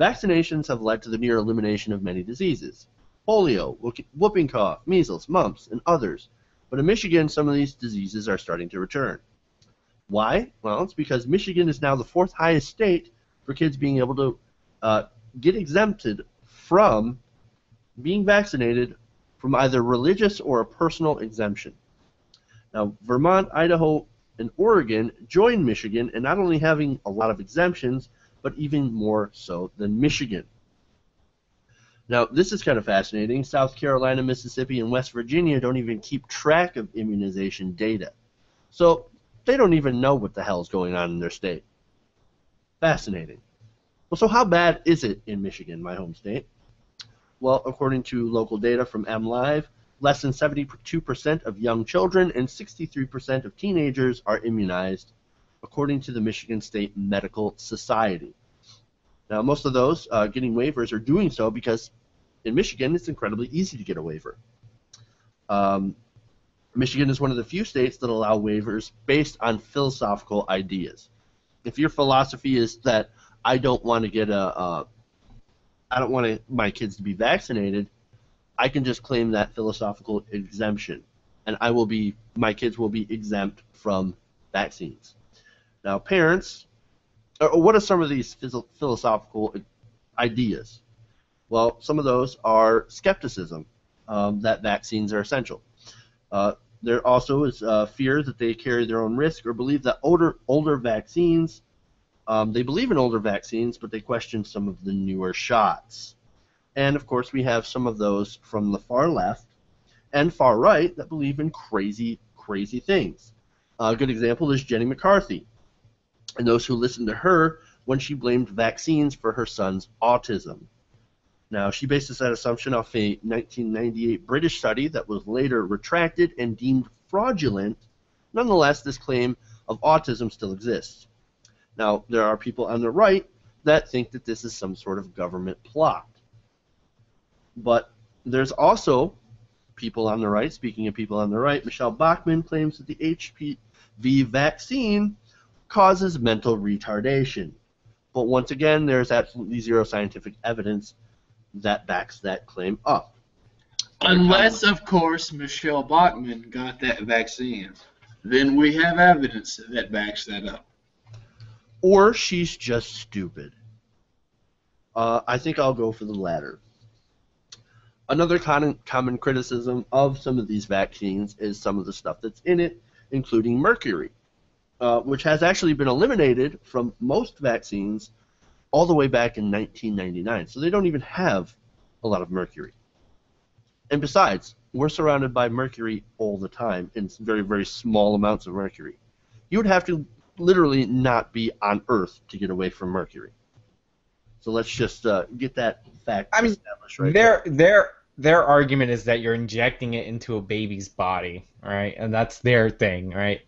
Vaccinations have led to the near elimination of many diseases: polio, whooping cough, measles, mumps, and others. But in Michigan, some of these diseases are starting to return. Why? Well, it's because Michigan is now the 4th highest state for kids being able to get exempted from being vaccinated from either religious or a personal exemption. Now, Vermont, Idaho, and Oregon joined Michigan in not only having a lot of exemptions, but even more so than Michigan. Now, this is kind of fascinating. South Carolina, Mississippi, and West Virginia don't even keep track of immunization data. So they don't even know what the hell is going on in their state. Fascinating. Well, so how bad is it in Michigan, my home state? Well, according to local data from MLive, less than 72% of young children and 63% of teenagers are immunized, according to the Michigan State Medical Society. Now, most of those getting waivers are doing so because in Michigan it's incredibly easy to get a waiver. Michigan is one of the few states that allow waivers based on philosophical ideas. If your philosophy is that I don't want to get my kids to be vaccinated, I can just claim that philosophical exemption, and my kids will be exempt from vaccines. Now, parents, what are some of these philosophical ideas? Well, some of those are skepticism that vaccines are essential. There also is fear that they carry their own risk, or believe that older vaccines, they believe in older vaccines, but they question some of the newer shots. And, of course, we have some of those from the far left and far right that believe in crazy, crazy things. A good example is Jenny McCarthy, and those who listened to her when she blamed vaccines for her son's autism. Now, she bases that assumption off a 1998 British study that was later retracted and deemed fraudulent. Nonetheless, this claim of autism still exists. Now, there are people on the right that think that this is some sort of government plot. But there's also people on the right, speaking of people on the right, Michelle Bachmann claims that the HPV vaccine causes mental retardation. But once again, there's absolutely zero scientific evidence that backs that claim up. Unless, of course, Michelle Bachmann got that vaccine. Then we have evidence that backs that up. Or she's just stupid. I think I'll go for the latter. Another common criticism of some of these vaccines is some of the stuff that's in it, including mercury, which has actually been eliminated from most vaccines all the way back in 1999. So they don't even have a lot of mercury. And besides, we're surrounded by mercury all the time in very, very small amounts of mercury. You would have to literally not be on Earth to get away from mercury. So let's just get that fact established right Their argument is that you're injecting it into a baby's body, right? And that's their thing, right?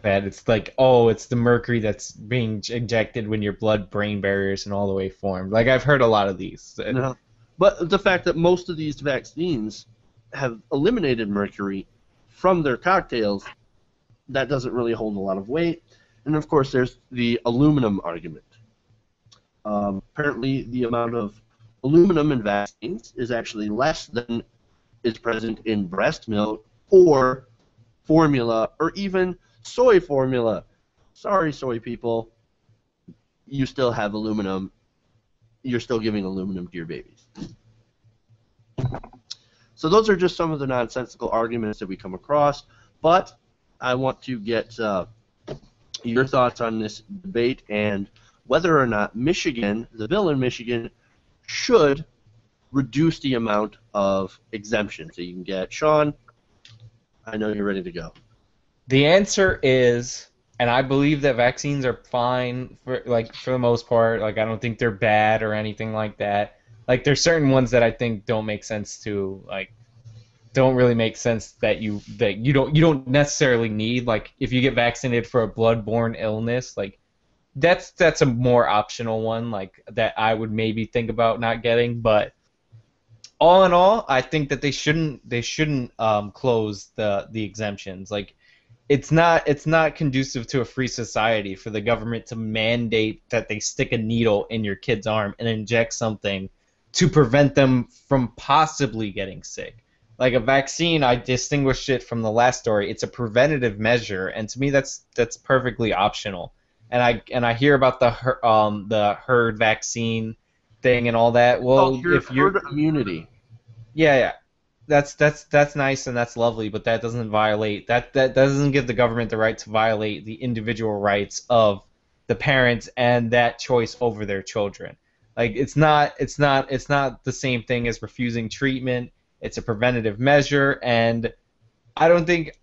That it's like, oh, it's the mercury that's being injected when your blood-brain barriers and all the way formed. Like, I've heard a lot of these. No. But the fact that most of these vaccines have eliminated mercury from their cocktails, that doesn't really hold a lot of weight. And, of course, there's the aluminum argument. Apparently, the amount of aluminum in vaccines is actually less than is present in breast milk or formula or even soy formula. Sorry, soy people. You still have aluminum. You're still giving aluminum to your babies. So those are just some of the nonsensical arguments that we come across. But I want to get your thoughts on this debate and whether or not Michigan, the bill in Michigan, should reduce the amount of exemptions that you can get. Sean, I know you're ready to go. The answer is, and I believe that vaccines are fine for the most part. Like, I don't think they're bad or anything like that. Like, there's certain ones that I think don't make sense to, like, don't really make sense that you don't necessarily need. Like, if you get vaccinated for a blood-borne illness, like, that's a more optional one, like, that I would maybe think about not getting. But all in all, I think that they shouldn't close the exemptions. Like, it's not conducive to a free society for the government to mandate that they stick a needle in your kid's arm and inject something to prevent them from possibly getting sick. Like a vaccine, I distinguished it from the last story. It's a preventative measure, and to me, that's perfectly optional. And I hear about the herd vaccine thing and all that. Well, if you're herd immunity. yeah, that's nice and that's lovely, but that doesn't give the government the right to violate the individual rights of the parents and that choice over their children. Like it's not the same thing as refusing treatment. It's a preventative measure, and I don't think.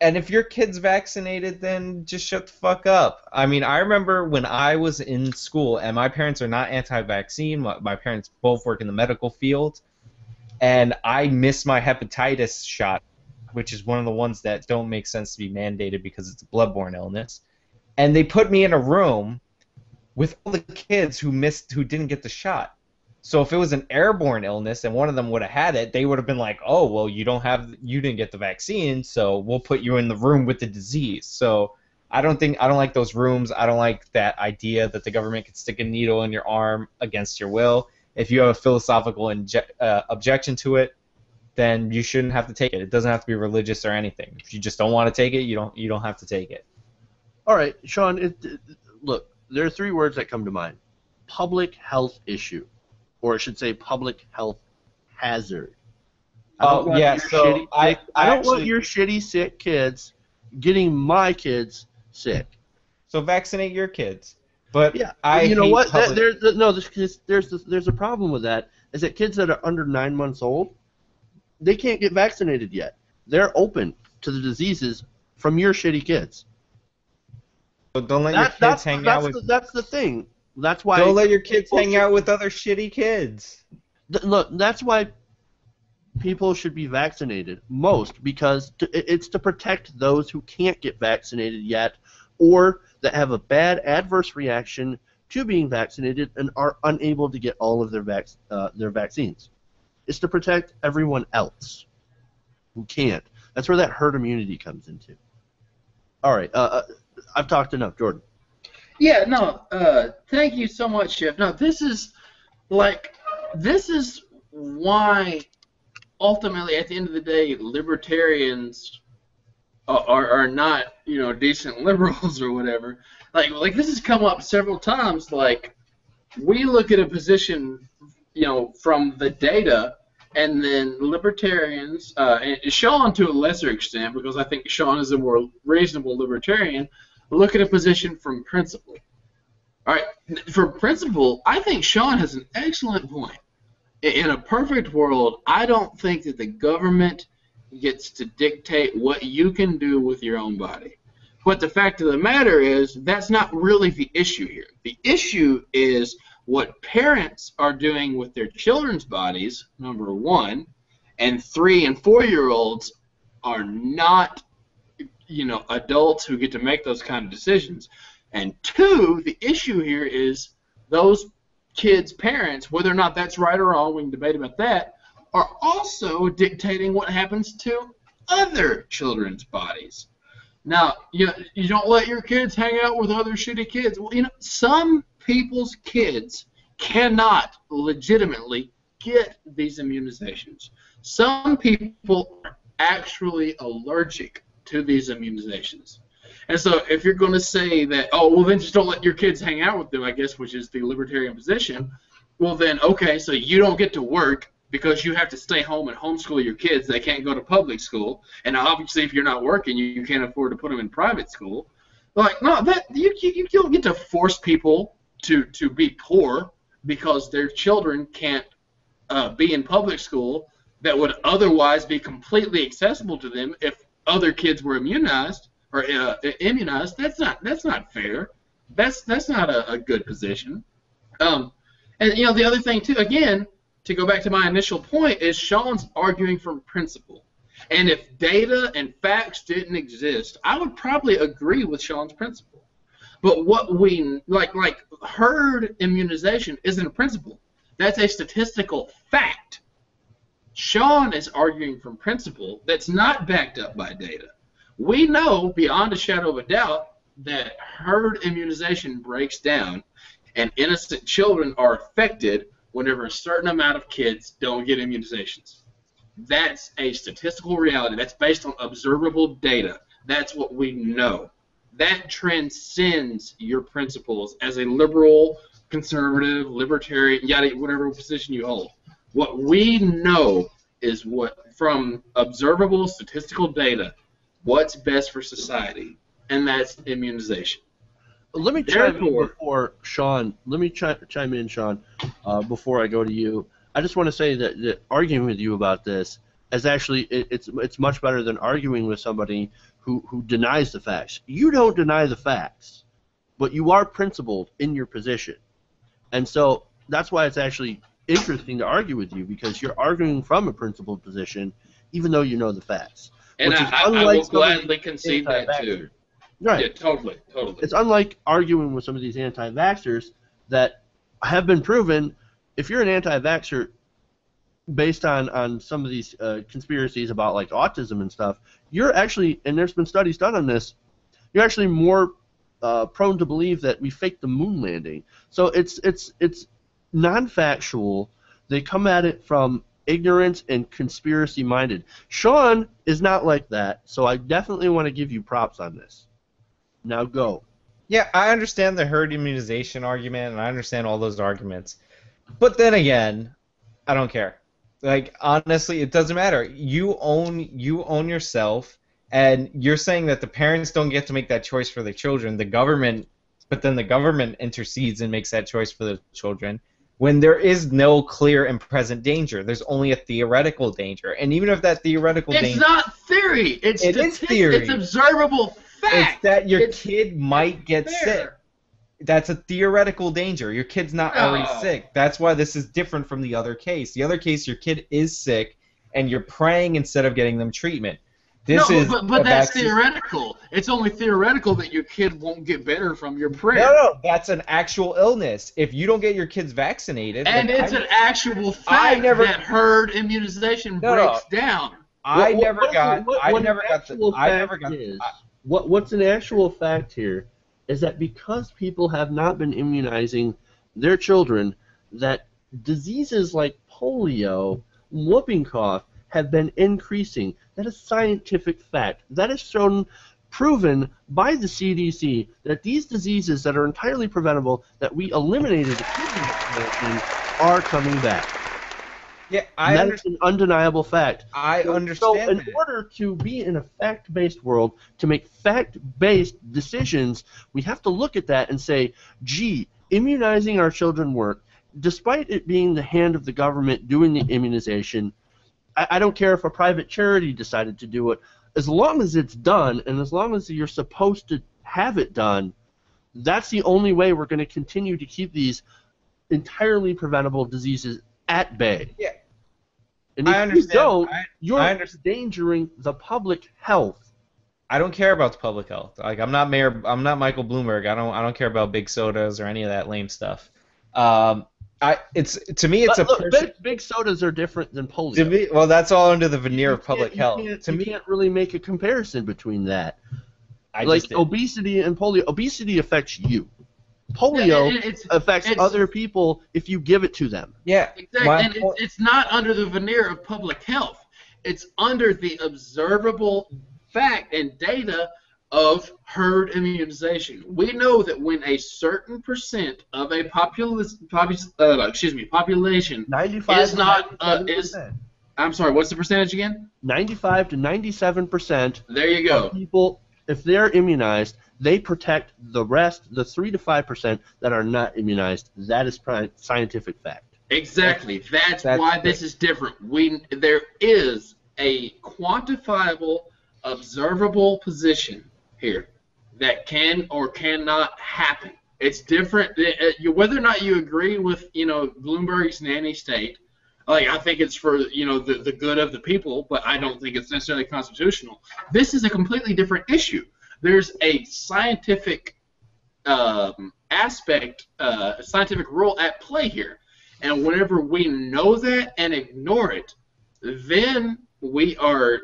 And if your kid's vaccinated, then just shut the fuck up. I mean, I remember when I was in school, and my parents are not anti-vaccine. My parents both work in the medical field. And I missed my hepatitis shot, which is one of the ones that don't make sense to be mandated because it's a bloodborne illness. And they put me in a room with all the kids who didn't get the shot. So if it was an airborne illness and one of them would have had it, they would have been like, "Oh, well, you didn't get the vaccine, so we'll put you in the room with the disease." So I don't like those rooms. I don't like that idea that the government could stick a needle in your arm against your will. If you have a philosophical objection to it, then you shouldn't have to take it. It doesn't have to be religious or anything. If you just don't want to take it, you don't have to take it. All right, Sean. Look, there are three words that come to mind: public health issue, or I should say, public health hazard. I don't want your shitty sick kids getting my kids sick. So vaccinate your kids. But yeah, you know what? There's a problem with that. Is that kids that are under 9 months old, they can't get vaccinated yet. They're open to the diseases from your shitty kids. So don't let your kids hang out with. That's the thing. That's why. Don't let your kids hang out with other shitty kids. Look, that's why people should be vaccinated because it's to protect those who can't get vaccinated yet, or that have a bad adverse reaction to being vaccinated and are unable to get all of their vaccines. It's to protect everyone else who can't. That's where that herd immunity comes into. All right, I've talked enough, Jordan. Yeah, no, thank you so much, Chef. No, this is why ultimately, at the end of the day, libertarians are not, decent liberals or whatever. Like this has come up several times. Like, we look at a position, from the data, and then libertarians, and Sean to a lesser extent, because I think Sean is a more reasonable libertarian, look at a position from principle. All right, from principle, I think Sean has an excellent point. In a perfect world, I don't think that the government gets to dictate what you can do with your own body. But the fact of the matter is, that's not really the issue here. The issue is what parents are doing with their children's bodies, number one, and 3- and 4-year-olds are not, adults who get to make those kind of decisions. And 2, the issue here is those kids' parents, whether or not that's right or wrong, we can debate about that, are also dictating what happens to other children's bodies. Now, you don't let your kids hang out with other shitty kids. Well, some people's kids cannot legitimately get these immunizations. Some people are actually allergic to these immunizations. And so if you're going to say that, oh, well, then just don't let your kids hang out with them, I guess, which is the libertarian position, well, then, okay, so you don't get to work because you have to stay home and homeschool your kids. They can't go to public school. And obviously, if you're not working, you can't afford to put them in private school. Like, no, you don't get to force people to be poor because their children can't be in public school that would otherwise be completely accessible to them if other kids were immunized. Or immunized. That's not fair. That's not a good position. And the other thing too, again, to go back to my initial point, is Sean's arguing from principle. And if data and facts didn't exist, I would probably agree with Sean's principle. But what we like herd immunization isn't a principle. That's a statistical fact. Sean is arguing from principle that's not backed up by data. We know beyond a shadow of a doubt that herd immunization breaks down and innocent children are affected whenever a certain amount of kids don't get immunizations. That's a statistical reality. That's based on observable data. That's what we know. That transcends your principles as a liberal, conservative, libertarian, yada, whatever position you hold. What we know is what, from observable statistical data, what's best for society, and that's immunization. Let me chime in before Sean. Let me chime in, Sean, before I go to you. I just want to say that arguing with you about this is actually it's much better than arguing with somebody who denies the facts. You don't deny the facts, but you are principled in your position, and so that's why it's actually interesting to argue with you, because you're arguing from a principled position, even though you know the facts. And I will gladly concede that too. Right. Yeah, totally. It's unlike arguing with some of these anti-vaxxers that have been proven. If you're an anti-vaxxer based on some of these conspiracies about like autism and stuff, you're actually, and there's been studies done on this, you're actually more prone to believe that we faked the moon landing. So it's non-factual. They come at it from ignorance and conspiracy-minded. Sean is not like that, so I definitely want to give you props on this. Now go. Yeah, I understand the herd immunization argument, and I understand all those arguments. But then again, I don't care. Like, honestly, it doesn't matter. You own yourself, and you're saying that the parents don't get to make that choice for their children. But then the government intercedes and makes that choice for the children. When there is no clear and present danger, there's only a theoretical danger, and even if that theoretical danger, it's not theory. It is theory. It's observable fact. It's that your kid might get sick. That's a theoretical danger. Your kid's not already sick. That's why this is different from the other case. The other case, your kid is sick, and you're praying instead of getting them treatment. But that's theoretical. It's only theoretical that your kid won't get better from your prayer. No, that's an actual illness. If you don't get your kids vaccinated, and it's an actual fact that herd immunization breaks down. What's an actual fact here is that because people have not been immunizing their children, that diseases like polio, whooping cough, have been increasing. That is scientific fact. That is proven by the CDC that these diseases that are entirely preventable, that we eliminated are coming back. Yeah, that is an undeniable fact. I understand. So in order to be in a fact-based world, to make fact-based decisions, we have to look at that and say, gee, immunizing our children work. Despite it being the hand of the government doing the immunization, I don't care if a private charity decided to do it. As long as it's done, and as long as you're supposed to have it done, that's the only way we're going to continue to keep these entirely preventable diseases at bay. Yeah. And if you don't, you're endangering the public health. I don't care about the public health. Like, I'm not Michael Bloomberg. I don't care about big sodas or any of that lame stuff. Big sodas are different than polio. Well, that's all under the veneer of public health. You can't really make a comparison between that. Obesity and polio. Obesity affects you. Polio affects other people if you give it to them. Yeah, exactly. And it's not under the veneer of public health. It's under the observable fact and data of herd immunization. We know that when a certain percent of a population 95 is not I'm sorry, what's the percentage again? 95 to 97%. There you go. Of people, if they're immunized, they protect the rest, the 3 to 5% that are not immunized. That is scientific fact. Exactly. That's why this is different. There is a quantifiable, observable position here that can or cannot happen. It's different. Whether or not you agree with, Bloomberg's nanny state, like, I think it's for, the good of the people, but I don't think it's necessarily constitutional. This is a completely different issue. There's a scientific aspect, a scientific rule at play here. And whenever we know that and ignore it, then we are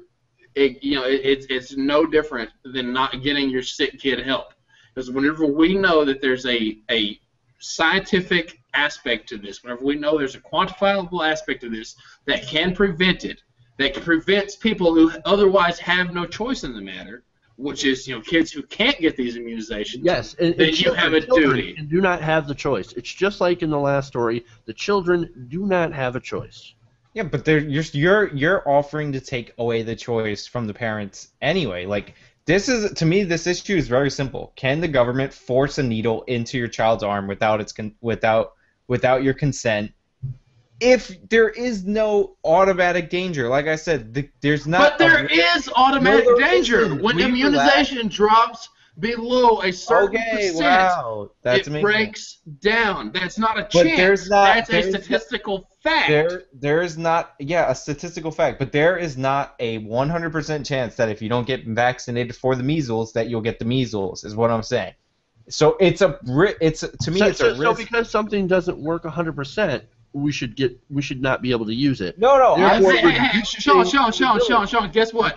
it's no different than not getting your sick kid help. Because whenever we know that there's a scientific aspect to this, whenever we know there's a quantifiable aspect to this that can prevent it, that prevents people who otherwise have no choice in the matter, which is kids who can't get these immunizations. Yes, and then you have a duty. And do not have the choice. It's just like in the last story. The children do not have a choice. Yeah, but you're offering to take away the choice from the parents anyway. Like, this issue is very simple. Can the government force a needle into your child's arm without your consent? If there is no automatic danger, like I said, there's not. But there is automatic danger when immunization drops below a certain percent. Wow, that's it amazing. Breaks down. That's not a chance. That's a statistical fact. There is not, a statistical fact, but there is not a 100% chance that if you don't get vaccinated for the measles, that you'll get the measles. Is what I'm saying. So it's a risk. So because something doesn't work 100%. We should not be able to use it. No. Sean, guess what?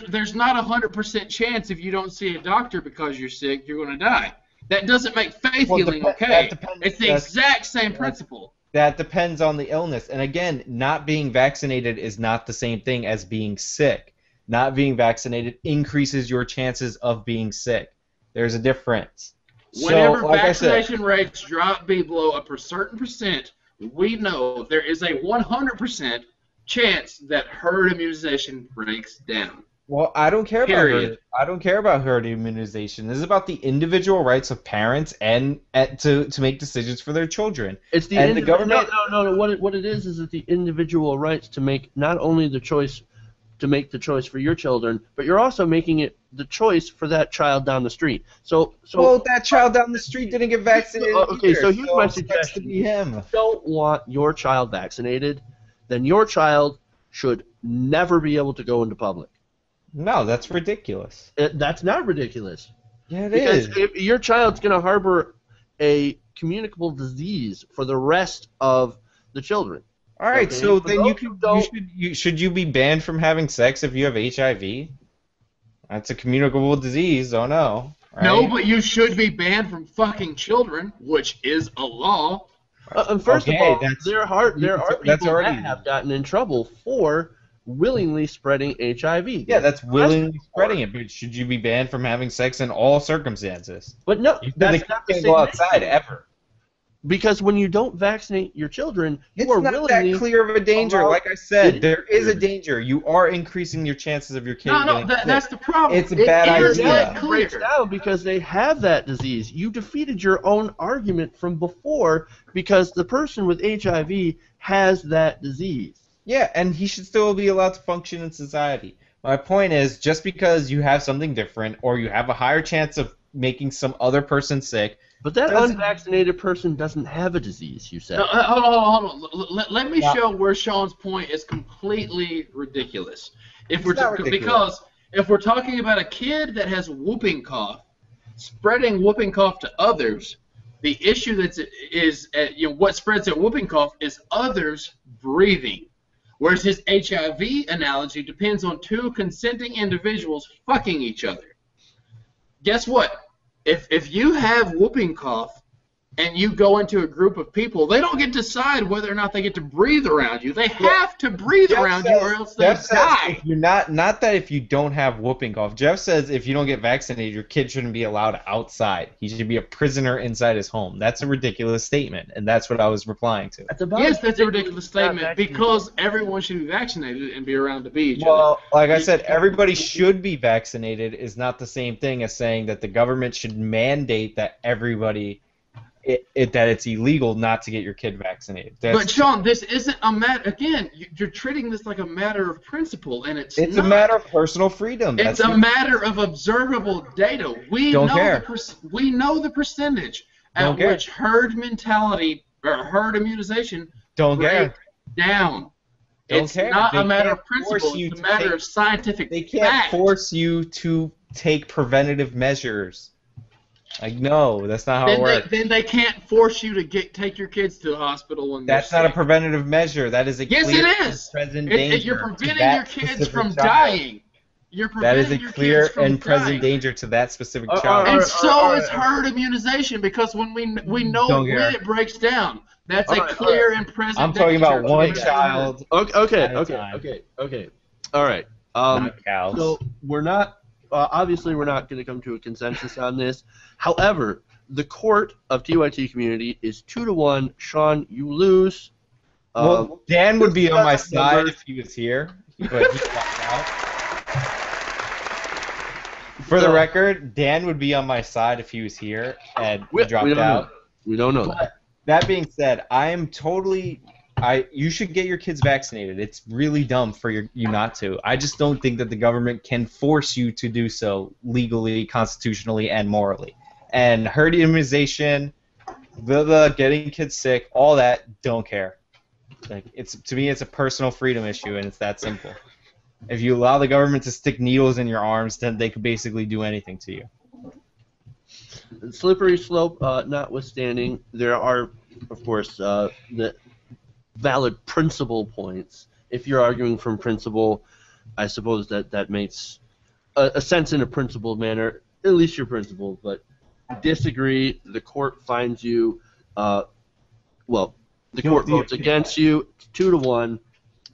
There's not 100% chance if you don't see a doctor because you're sick, you're going to die. That doesn't make faith healing okay. It's the exact same principle. That depends on the illness. And again, not being vaccinated is not the same thing as being sick. Not being vaccinated increases your chances of being sick. There's a difference. Whenever vaccination rates drop below a certain percent, we know there is a 100% chance that herd immunization breaks down. Well, I don't care about herd immunization. This is about the individual rights of parents and to make decisions for their children. It's the government. No. What it is that the individual rights to make not only the choice for your children, but you're also making it the choice for that child down the street. So that child down the street didn't get vaccinated. Okay, so here's my suggestion. To be him. If you don't want your child vaccinated, then your child should never be able to go into public. No, that's ridiculous. That's not ridiculous. Yeah, it is. Because if your child's going to harbor a communicable disease for the rest of the children. All right, so then should you be banned from having sex if you have HIV? That's a communicable disease. Oh no. Right? No, but you should be banned from fucking children, which is a law. First of all, there are people that have gotten in trouble for willingly spreading HIV. Yeah, that's willingly spreading it. But should you be banned from having sex in all circumstances? But no, that's not the same. Go outside ever. Because when you don't vaccinate your children, it's not that clear of a danger. Like I said, there is a danger. You are increasing your chances of your kid getting sick. That's the problem. It's a bad idea. It breaks down because they have that disease. You defeated your own argument from before because the person with HIV has that disease. Yeah, and he should still be allowed to function in society. My point is, just because you have something different or you have a higher chance of making some other person sick. But that unvaccinated person doesn't have a disease, you said. Hold on. Let me show where Sean's point is completely ridiculous. Because if we're talking about a kid that has whooping cough, spreading whooping cough to others, the issue what spreads that whooping cough is others breathing. Whereas his HIV analogy depends on two consenting individuals fucking each other. Guess what? If you have whooping cough and you go into a group of people, they don't get to decide whether or not they get to breathe around you. They have to breathe around you or else they die. Not that if you don't have whooping cough. Jeff says if you don't get vaccinated, your kid shouldn't be allowed outside. He should be a prisoner inside his home. That's a ridiculous statement, and that's what I was replying to. Yes, that's a ridiculous statement because everyone should be vaccinated and be around to be each other. Well, like I said, everybody should be vaccinated is not the same thing as saying that the government should mandate that everybody... that it's illegal not to get your kid vaccinated. But Sean, this isn't a matter. Again, you're treating this like a matter of principle, and it's a matter of personal freedom. It's a matter of observable data. We know the percentage at which herd mentality or herd immunization break down. It's not a matter of principle. It's a matter of scientific fact. They can't force you to take preventative measures. Like, no, that's not how it works. Then they can't force you to take your kids to the hospital when that's not a preventative measure. That is a clear present danger. You're preventing your kids from dying. You're That is preventing a your clear kids from and present dying. danger to that specific All child. right, And so all is right. herd immunization, because when we know Don't when care. it breaks down, that's All a right, clear and present I'm talking about danger to one the rest of the herd. child Okay, at a okay, time. okay. All right. Not cows. So we're not obviously we're not going to come to a consensus on this. However, the court of TYT Community is 2-1. Sean, you lose. Well, Dan would be on my because of side numbers. if he was here, but he walked out. For the So- record, Dan would be on my side if he was here and We dropped don't out. know. We don't know that. But that being said, you should get your kids vaccinated. It's really dumb for you not to. I just don't think that the government can force you to do so legally, constitutionally, and morally. And herd immunization, getting kids sick, all that, don't care. Like, to me, it's a personal freedom issue, and it's that simple. If you allow the government to stick needles in your arms, then they could basically do anything to you. Slippery slope notwithstanding, there are, of course, the valid principle points. If you're arguing from principle, I suppose that makes a sense in a principled manner. At least you're principled, but disagree. The court finds you. The court votes against you. 2-1.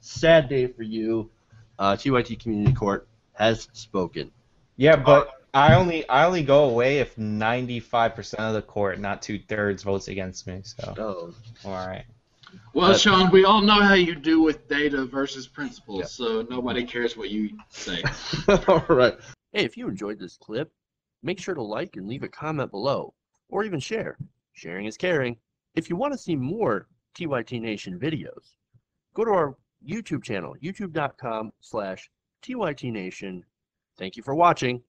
Sad day for you. TYT Community Court has spoken. Yeah, but I only go away if 95% of the court, not 2/3, votes against me. So, Oh. all right. Well, Sean, we all know how you do with data versus principles, so nobody cares what you say. All right. Hey, if you enjoyed this clip, make sure to like and leave a comment below, or even share. Sharing is caring. If you want to see more TYT Nation videos, go to our YouTube channel, youtube.com/TYT Nation. Thank you for watching.